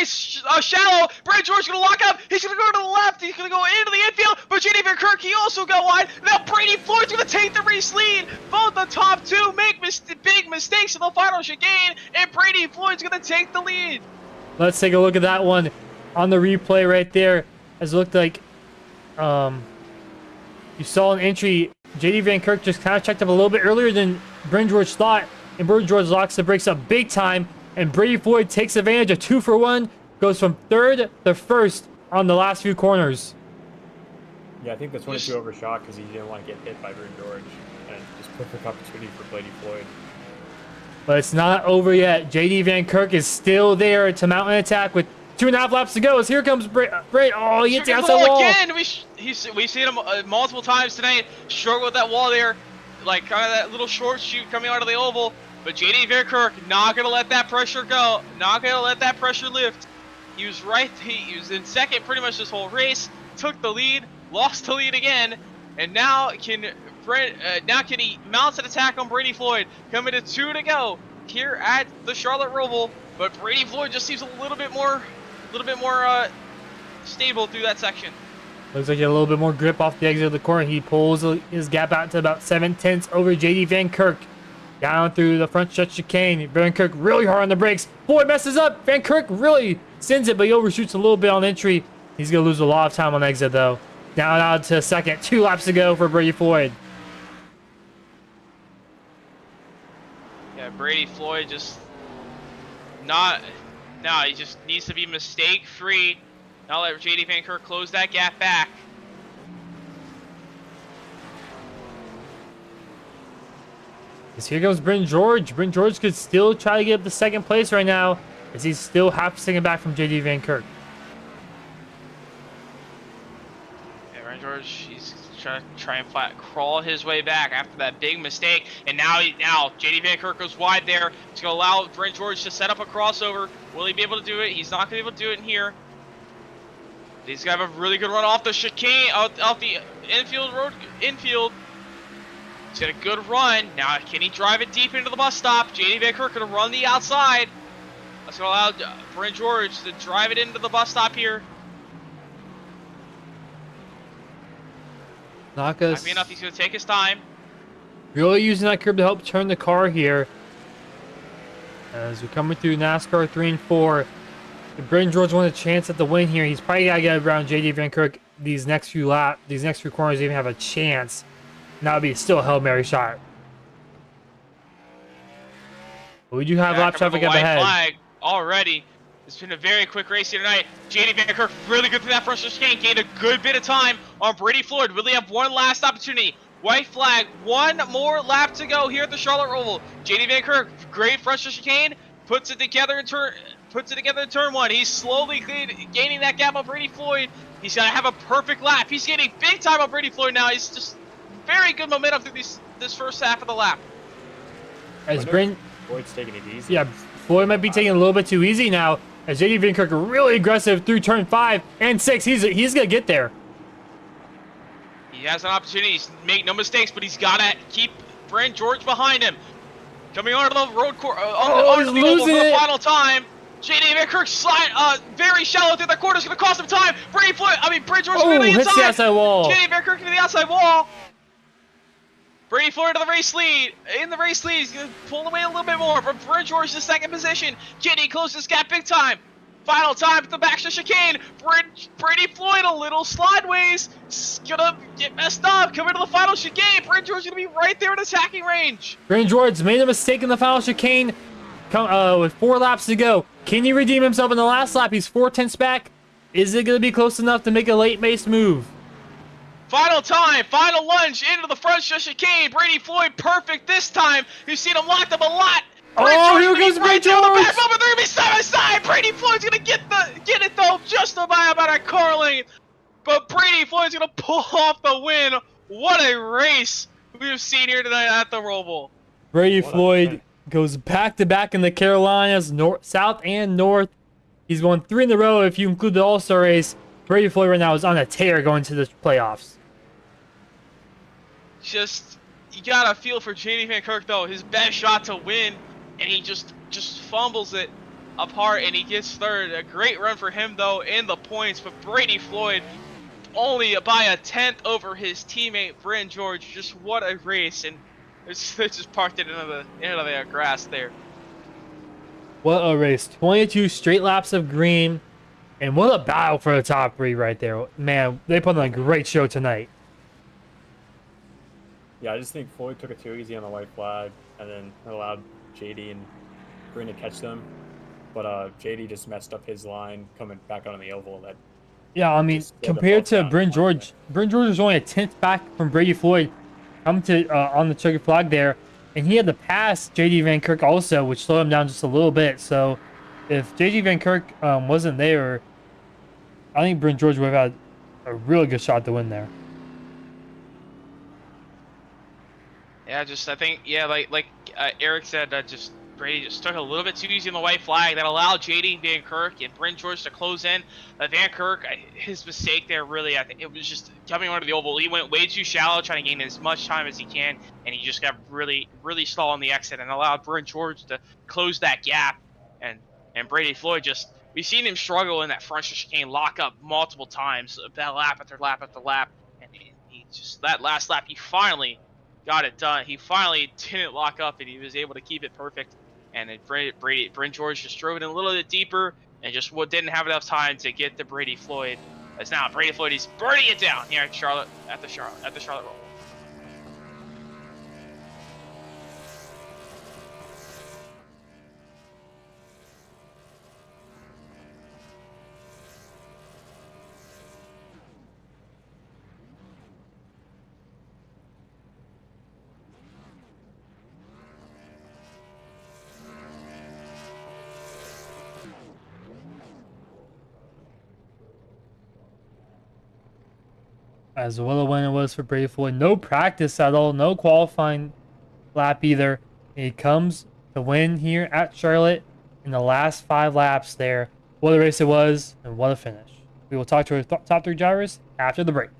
B: shallow. Bryn George gonna lock up. He's gonna go to the left. He's gonna go into the infield. But JD Van Kirk, he also got wide. Now Brady Floyd's gonna take the race lead. Both the top 2 make big mistakes in the final chicane, and Brady Floyd's gonna take the lead.
A: Let's take a look at that one on the replay right there. As it looked like, you saw an entry. JD Van Kirk just kind of checked up a little bit earlier than Bryn George thought, and Bryn George locks the brakes up big time. And Brady Floyd takes advantage of 2 for 1, goes from 3rd to 1st on the last few corners.
C: Yeah, I think that's 22 overshot because he didn't want to get hit by Bryn George, and just perfect opportunity for Brady Floyd.
A: But it's not over yet. JD Van Kirk is still there to mount an attack with 2.5 laps to go. As here comes Bray. Oh, he hits the outside wall
B: again. We've seen him multiple times tonight struggle with that wall there, like kind of that little short shoot coming out of the oval. But JD Van Kirk not gonna let that pressure go. Not gonna let that pressure lift. He was right. He was in second pretty much this whole race. Took the lead, lost the lead again, and now can he mount an attack on Brady Floyd? Coming to 2 to go here at the Charlotte Roval. But Brady Floyd just seems a little bit more stable through that section.
A: Looks like he had a little bit more grip off the exit of the corner. He pulls his gap out to about 7/10 over JD Van Kirk. Down through the front stretch chicane. Van Kirk really hard on the brakes. Floyd messes up. Van Kirk really sends it, but he overshoots a little bit on entry. He's going to lose a lot of time on exit, though. Down out to 2nd. 2 laps to go for Brady Floyd.
B: Yeah, Brady Floyd just not... No, he just needs to be mistake-free. Not let JD Van Kirk close that gap back.
A: As here goes Bryn George. Bryn George could still try to get up to 2nd place right now, as he's still half a second back from JD Van Kirk.
B: Yeah, Bryn George, he's trying to crawl his way back after that big mistake. And now JD Van Kirk goes wide there. It's going to allow Bryn George to set up a crossover. Will he be able to do it? He's not going to be able to do it in here. He's got to have a really good run off the chicane, off the infield. He's got a good run. Now, can he drive it deep into the bus stop? JD Van Kirk going to run the outside. That's going to allow Bryn George to drive it into the bus stop here.
A: Naka's
B: happy enough, he's going to take his time.
A: really using that curb to help turn the car here. As we're coming through NASCAR 3 and 4. If Bryn George wants a chance at the win here, he's probably got to get around JD Van Kirk these next few corners to even have a chance. And that would be still a Hail Mary shot. We do have
B: Back
A: lap
B: over
A: traffic
B: the
A: up
B: white
A: ahead.
B: flag already. It's been a very quick race here tonight. JD Van Kirk really good through that front chicane. Gained a good bit of time on Brady Floyd. Really have one last opportunity. White flag. One more lap to go here at the Charlotte Roval. JD Van Kirk, great front chicane. Puts it together in turn one. He's slowly gaining that gap on Brady Floyd. He's got to have a perfect lap. He's getting big time on Brady Floyd now. He's just very good momentum through this first half of the lap.
A: As Bryn,
C: Floyd's taking it easy.
A: yeah, Floyd might be taking it a little bit too easy now. As JD Van Kirk really aggressive through turn 5 and 6. He's gonna get there.
B: He has an opportunity. He's make no mistakes, but he's got to keep Brent George behind him. Coming onto the road course, onto the oval for the final time. JD Van Kirk slide very shallow through the corner. It's going to cost him time. Brent George going to the
A: hits
B: inside.
A: the outside wall.
B: JD Van Kirk to the outside wall. Brady Floyd to the race lead. In the race lead, he's going to pull away a little bit more. But Brent George to second position. JD closes this gap big time. Final time at the back of chicane. Brady Floyd a little slideways. Gonna get messed up. Coming to the final chicane. Brent George gonna be right there in attacking range.
A: Brent George made a mistake in the final chicane. With 4 laps to go. Can he redeem himself in the last lap? He's 4/10 back. Is it gonna be close enough to make a late base move?
B: Final time, final lunge into the front chicane. Brady Floyd perfect this time. You've seen him locked up a lot.
A: Here goes Brent George!
B: They're gonna be side by side. Brady Floyd's gonna get it though, just about a car length. But Brady Floyd's gonna pull off the win. What a race we've seen here tonight at the Roval.
A: Brady Floyd goes back to back in the Carolinas, South and North. He's won 3 in a row if you include the All-Star race. Brady Floyd right now is on a tear going to the playoffs.
B: Just you gotta feel for JD Van Kirk though. His best shot to win. And he just fumbles it apart, and he gets third. A great run for him, though, in the points. But Brady Floyd only by a 10th over his teammate, Brent George. Just what a race. And it's just parked it into the grass there.
A: What a race. 22 straight laps of green. And what a battle for the top 3 right there. Man, they put on a great show tonight.
C: Yeah, I just think Floyd took it too easy on the white flag, and then allowed JD and Bryn to catch them, but JD just messed up his line coming back on the oval.
A: Yeah, I mean, compared to Brent George was only a 10th back from Brady Floyd coming to on the checkered flag there, and he had to pass JD Van Kirk also, which slowed him down just a little bit. So if JD Van Kirk wasn't there, I think Brent George would have had a really good shot to win there.
B: Yeah, I think like Eric said, Brady just took a little bit too easy on the white flag. That allowed JD Van Kirk and Brent George to close in. Van Kirk, his mistake there really, I think it was just coming onto the oval. He went way too shallow, trying to gain as much time as he can, and he just got really slow on the exit and allowed Brent George to close that gap. And Brady Floyd we've seen him struggle in that front chicane, lock up multiple times, that lap after lap after lap, and he just that last lap he finally got it done. He finally didn't lock up, and he was able to keep it perfect. And Brent George just drove it in a little bit deeper, and just didn't have enough time to get to Brady Floyd. As now Brady Floyd is burning it down here at the Charlotte Roval.
A: As well a win it was for Brady Floyd. No practice at all. No qualifying lap either. He comes to win here at Charlotte in the last 5 laps there. What a race it was, and what a finish. We will talk to our top 3 drivers after the break.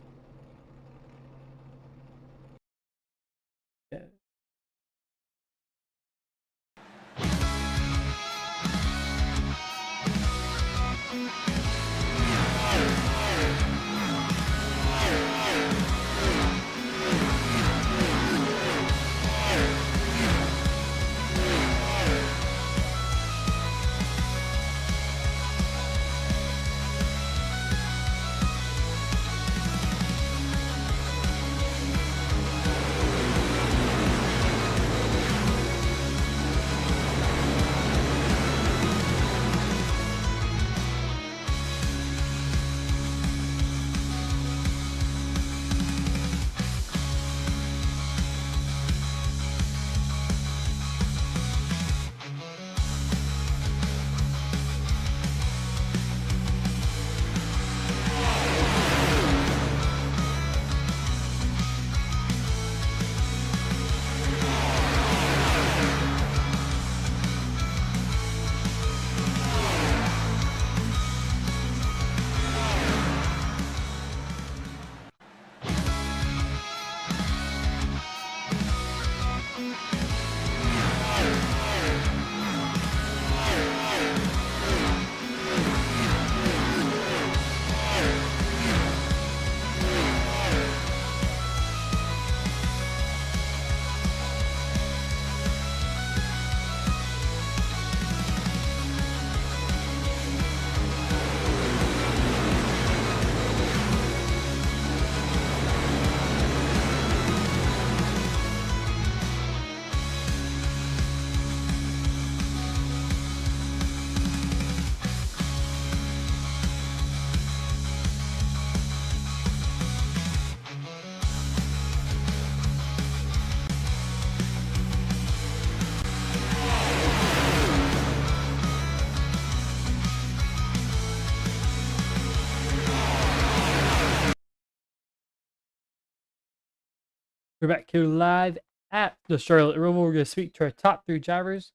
A: We're back here live at the Charlotte Roval. We're going to speak to our top 3 drivers.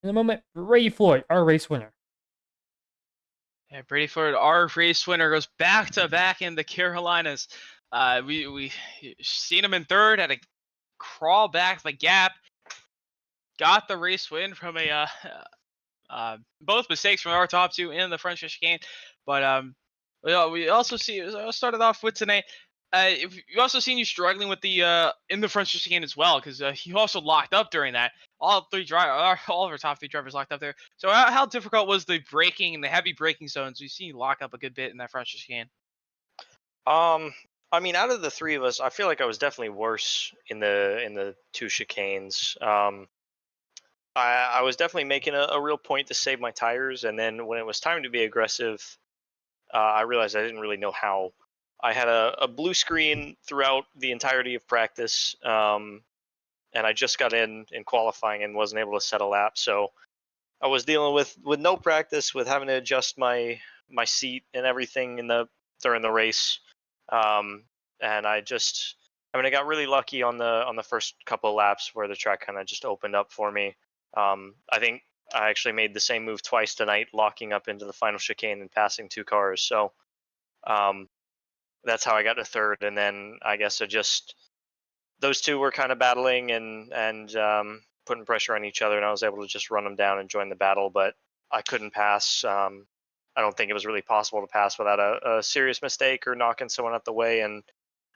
A: In a moment, Brady Floyd, our race winner.
B: Yeah, Brady Floyd, our race winner, goes back to back in the Carolinas. We seen him in third, had to crawl back the gap, got the race win from both mistakes from our top 2 in the front chicane. But we also see started off with tonight. You also seen you struggling with the in the front chicane as well, because you also locked up during that. All of our top 3 drivers locked up there. So how difficult was the braking and the heavy braking zones? We've seen you lock up a good bit in that front chicane.
D: I mean, out of the 3 of us, I feel like I was definitely worse in the 2 chicanes. I was definitely making a real point to save my tires, and then when it was time to be aggressive, I realized I didn't really know how. I had a blue screen throughout the entirety of practice, and I just got in qualifying and wasn't able to set a lap. So I was dealing with no practice, with having to adjust my seat and everything during the race, and I got really lucky on the first couple of laps where the track kind of just opened up for me. I think I actually made the same move twice tonight, locking up into the final chicane and passing 2 cars. So that's how I got to third. And then I guess those 2 were kind of battling and putting pressure on each other, and I was able to just run them down and join the battle, but I couldn't pass. I don't think it was really possible to pass without a serious mistake or knocking someone out the way. And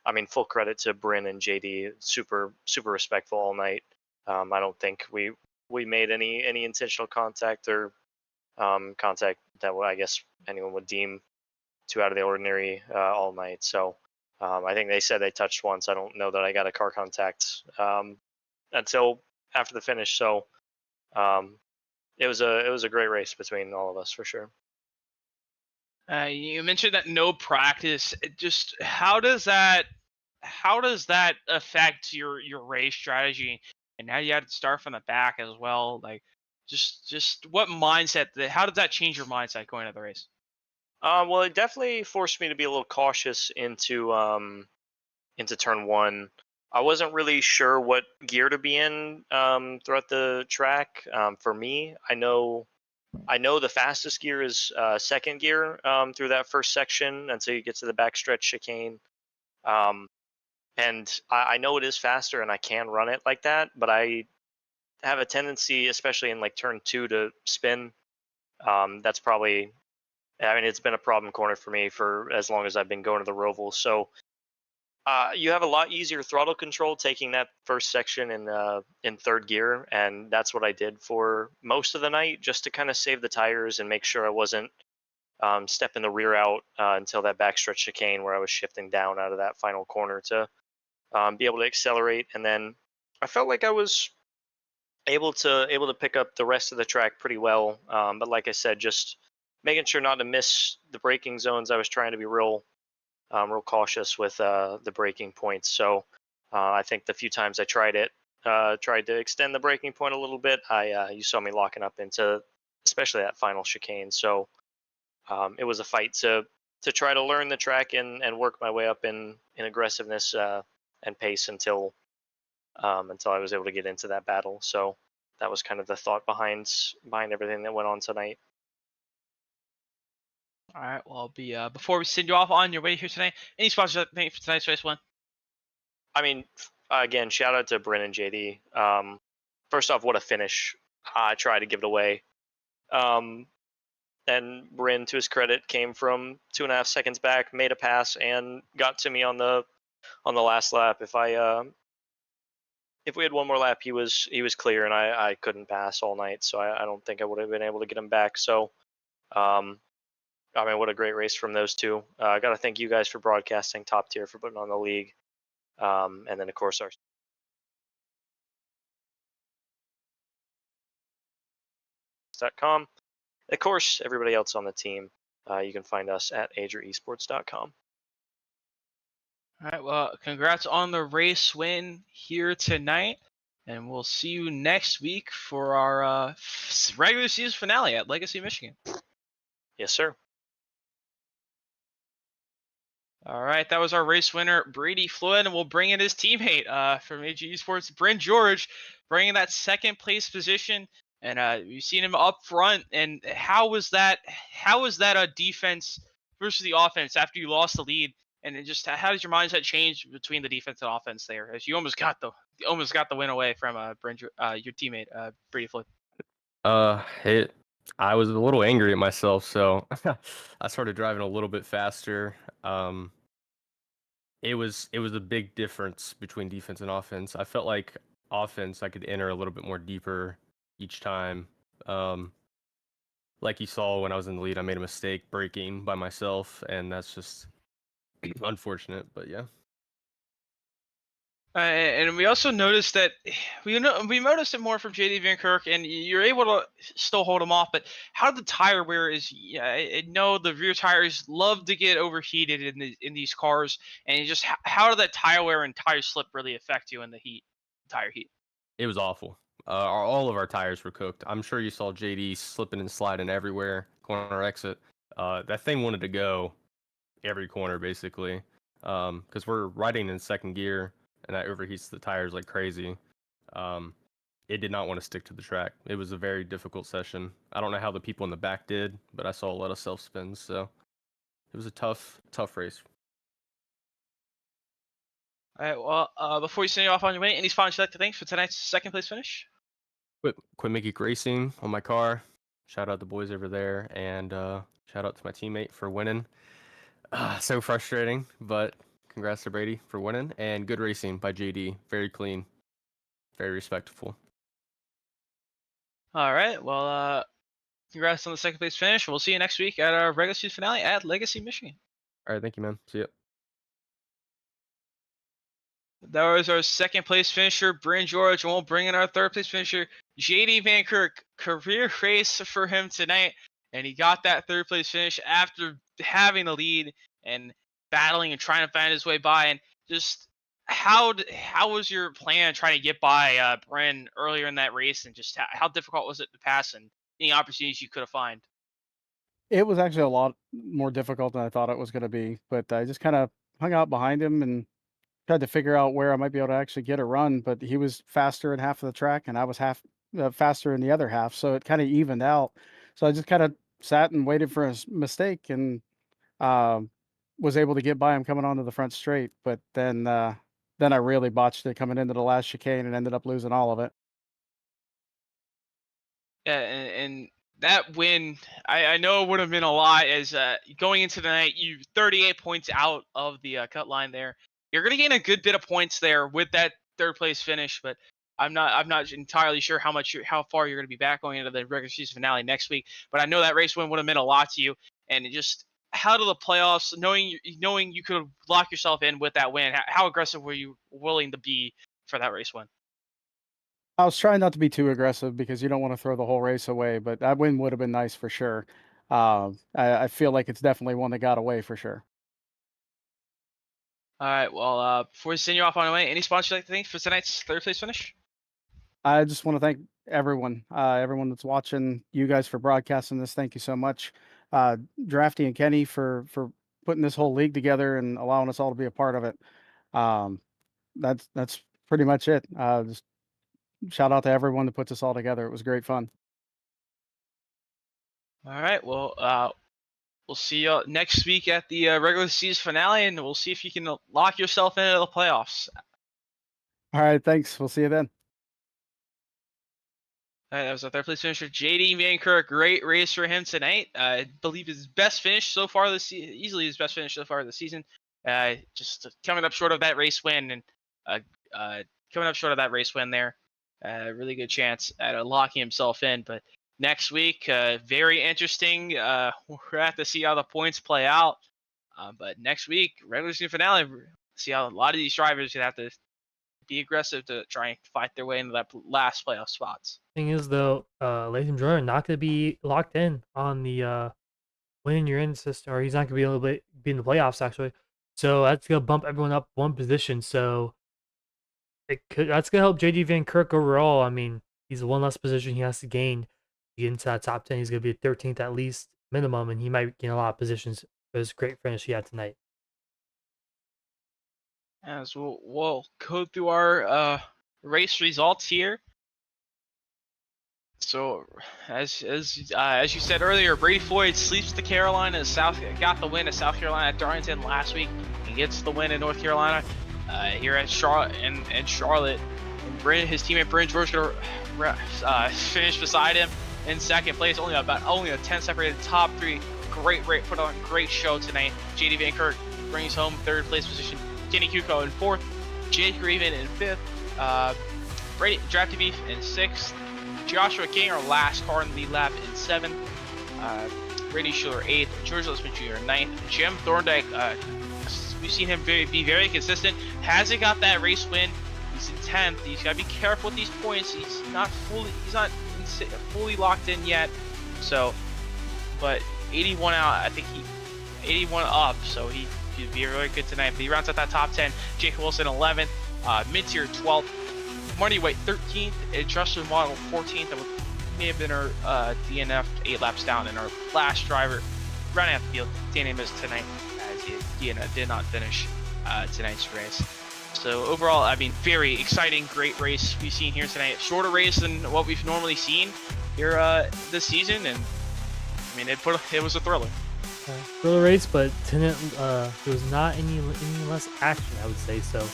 D: I mean, full credit to Bryn and JD, super respectful all night. I don't think we made any intentional contact or contact that I guess anyone would deem too out of the ordinary all night. So I think they said they touched once. I don't know that I got a car contact until after the finish. So it was a great race between all of us for sure.
B: You mentioned that no practice. Just how does that affect your race strategy? And now you had to start from the back as well. Like, just what mindset? How does that change your mindset going into the race?
D: Well, it definitely forced me to be a little cautious into turn 1. I wasn't really sure what gear to be in throughout the track. For me, I know the fastest gear is second gear through that first section until you get to the backstretch chicane. And I know it is faster and I can run it like that, but I have a tendency, especially in like turn 2, to spin. That's probably, I mean, it's been a problem corner for me for as long as I've been going to the Roval. So you have a lot easier throttle control taking that first section in third gear, and that's what I did for most of the night, just to kind of save the tires and make sure I wasn't stepping the rear out until that backstretch chicane where I was shifting down out of that final corner to be able to accelerate. And then I felt like I was able to pick up the rest of the track pretty well. But like I said, just making sure not to miss the braking zones. I was trying to be real cautious with the braking points. So I think the few times I tried to extend the braking point a little bit, you saw me locking up into especially that final chicane. So it was a fight to try to learn the track and work my way up in aggressiveness and pace until I was able to get into that battle. So that was kind of the thought behind everything that went on tonight.
B: All right. Well, before we send you off on your way here tonight, any sponsors for tonight's race 1?
D: I mean, again, shout out to Bryn and JD. First off, what a finish! I tried to give it away. And Bryn, to his credit, came from 2.5 seconds back, made a pass, and got to me on the last lap. If we had one more lap, he was clear, and I couldn't pass all night, so I don't think I would have been able to get him back. So, I mean, what a great race from those 2. I got to thank you guys for broadcasting, Top Tier for putting on the league, and then of course our .com. Of course, everybody else on the team, you can find us at ageresports.com.
B: All right. Well, congrats on the race win here tonight, and we'll see you next week for our regular season finale at Legacy, Michigan.
D: Yes, sir.
B: All right, that was our race winner, Brady Floyd, and we'll bring in his teammate from AG Esports, Bryn George, bringing that second place position. And you've seen him up front. And how was that? How was that a defense versus the offense after you lost the lead? And it just how did your mindset change between the defense and offense there, as you almost got the win away from your teammate Brady Floyd?
E: It. I was a little angry at myself, so I started driving a little bit faster. Um, it was a big difference between defense and offense. I felt like offense I could enter a little bit more deeper each time. Um, like you saw when I was in the lead, I made a mistake braking by myself, and that's just unfortunate. But yeah.
B: And we also noticed that we noticed it more from JD Van Kirk, and you're able to still hold him off. But how the tire wear is? Yeah, I know the rear tires love to get overheated in these cars, and you just how did that tire wear and tire slip really affect you in the heat, tire heat?
E: It was awful. All of our tires were cooked. I'm sure you saw JD slipping and sliding everywhere, corner exit. That thing wanted to go every corner basically, because we're riding in second gear and that overheats the tires like crazy. Um, it did not want to stick to the track. It was a very difficult session. I don't know how the people in the back did, but I saw a lot of self spins, so it was a tough race.
B: All right. Well, before you send you off on your way, any sponsors you'd like to thank for tonight's second place finish?
E: Quit Mickey Racing on my car. Shout out the boys over there, and shout out to my teammate for winning. So frustrating, but congrats to Brady for winning, and good racing by JD. Very clean, very respectful.
B: All right. Well, congrats on the second place finish. We'll see you next week at our regular season finale at Legacy, Michigan.
E: All right, thank you, man. See ya.
B: That was our second place finisher, Bryn George, and we'll bring in our third place finisher, JD Van Kirk. Career race for him tonight, and he got that third place finish after having the lead and battling and trying to find his way by. And just how was your plan trying to get by Bryn earlier in that race, and just how difficult was it to pass and any opportunities you could have found?
F: It was actually a lot more difficult than I thought it was gonna be, but I just kinda hung out behind him and tried to figure out where I might be able to actually get a run, but he was faster in half of the track, and I was faster in the other half, so it kinda evened out. So I just kinda sat and waited for his mistake and, um, was able to get by him coming onto the front straight, but then I really botched it coming into the last chicane and ended up losing all of it.
B: Yeah, and that win, I know it would have been a lot as going into the night, you 38 points out of the cut line there. You're going to gain a good bit of points there with that third place finish, but I'm not entirely sure how far you're going to be back going into the regular season finale next week. But I know that race win would have meant a lot to you, and it just how to the playoffs, knowing you could lock yourself in with that win. How aggressive were you willing to be for that race win?
F: I was trying not to be too aggressive because you don't wanna throw the whole race away, but that win would have been nice for sure. I feel like it's definitely one that got away for sure.
B: All right. Well, before we send you off on the way, any sponsors you'd like to thank for tonight's third place finish?
F: I just want to thank everyone that's watching, you guys for broadcasting this. Thank you so much. Drafty and Kenny for putting this whole league together and allowing us all to be a part of it. Um, that's pretty much it. Just shout out to everyone that puts this all together. It was great fun.
B: All right. Well, we'll see you next week at the regular season finale, and we'll see if you can lock yourself into the playoffs.
F: All right, thanks. We'll see you then.
B: All right, that was our third place finisher, JD Van Kirk. Great race for him tonight. I believe his best finish so far this season, easily his best finish so far this season. Just coming up short of that race win, and coming up short of that race win there. Really good chance at locking himself in. But next week, very interesting. We're gonna have to see how the points play out. But next week, regular season finale, see how a lot of these drivers gonna have to be aggressive to try and fight their way into that last playoff spots.
A: Thing is, though, ladies and gentlemen, not going to be locked in on the winning your in system, or he's not going to be able to be in the playoffs, actually. So that's going to bump everyone up one position. So that's going to help JD Van Kirk overall. I mean, he's one less position he has to gain to get into that top 10. He's going to be 13th at least minimum, and he might gain a lot of positions for this great finish he had tonight.
B: As we'll go through our race results here. So, as you said earlier, Brady Floyd sleeps the Carolina. Got the win at South Carolina at Darlington last week. He gets the win in North Carolina here at Charlotte and Charlotte. And his teammate Bryn George finished beside him in second place. Only a 10 separated top three. Put on a great show tonight. JD Van Kirk brings home third place position. Kenny Kuko in fourth. Jake Raven in fifth. Brady Drafty Beef in sixth. Joshua King, our last car in the lead lap, in seventh. Brady Schuler 8th. George Lisman Jr. 9th. Jim Thorndike, we've seen him be very consistent. Hasn't got that race win. He's in 10th. He's got to be careful with these points. He's not fully locked in yet. So, but 81 out, I think 81 up, so he'd be really good tonight. But he rounds out that top 10. Jake Wilson 11th. Mid-tier 12th. Money White 13th, and Justin Waddle 14th. That may have been our DNF 8 laps down, and our last driver running out the field, Danny missed tonight, as he did not finish tonight's race. So overall, I mean, very exciting, great race we've seen here tonight. Shorter race than what we've normally seen here this season, and I mean, it was a thriller.
A: Thriller race, but there was not any less action, I would say so.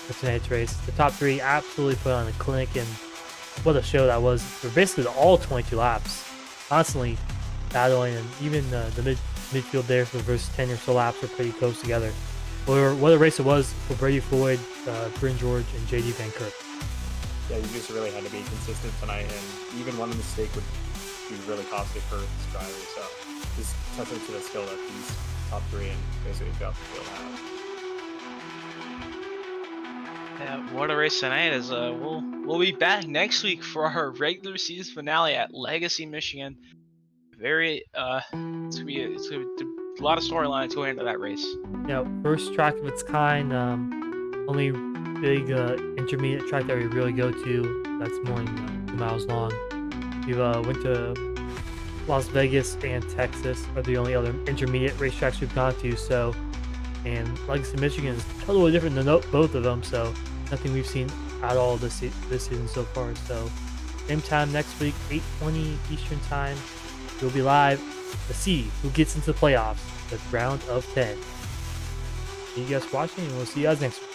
A: For tonight's race, the top three absolutely put on a clinic, and what a show that was for basically all 22 laps, constantly battling, and even the midfield there for the first 10 or so laps were pretty close together. What a race it was for Brady Floyd, Bryn George, and JD Van Kirk.
C: Yeah, you just really had to be consistent tonight, and even one mistake would be really costly for this driver. So just testament to the skill that these top three and basically throughout the field have.
B: Yeah, what a race tonight is. We'll be back next week for our regular season finale at Legacy, Michigan. It's gonna be a lot of storylines going into that race.
A: Yeah, first track of its kind. Only big intermediate track that we really go to. That's more than 2 miles long. We went to Las Vegas and Texas are the only other intermediate racetracks we've gone to. So. And Legacy, Michigan is totally different than both of them, so nothing we've seen at all this season so far. So, same time next week, 8:20 Eastern Time, we'll be live to see who gets into the playoffs, the round of 10. Thank you guys for watching, and we'll see you guys next week.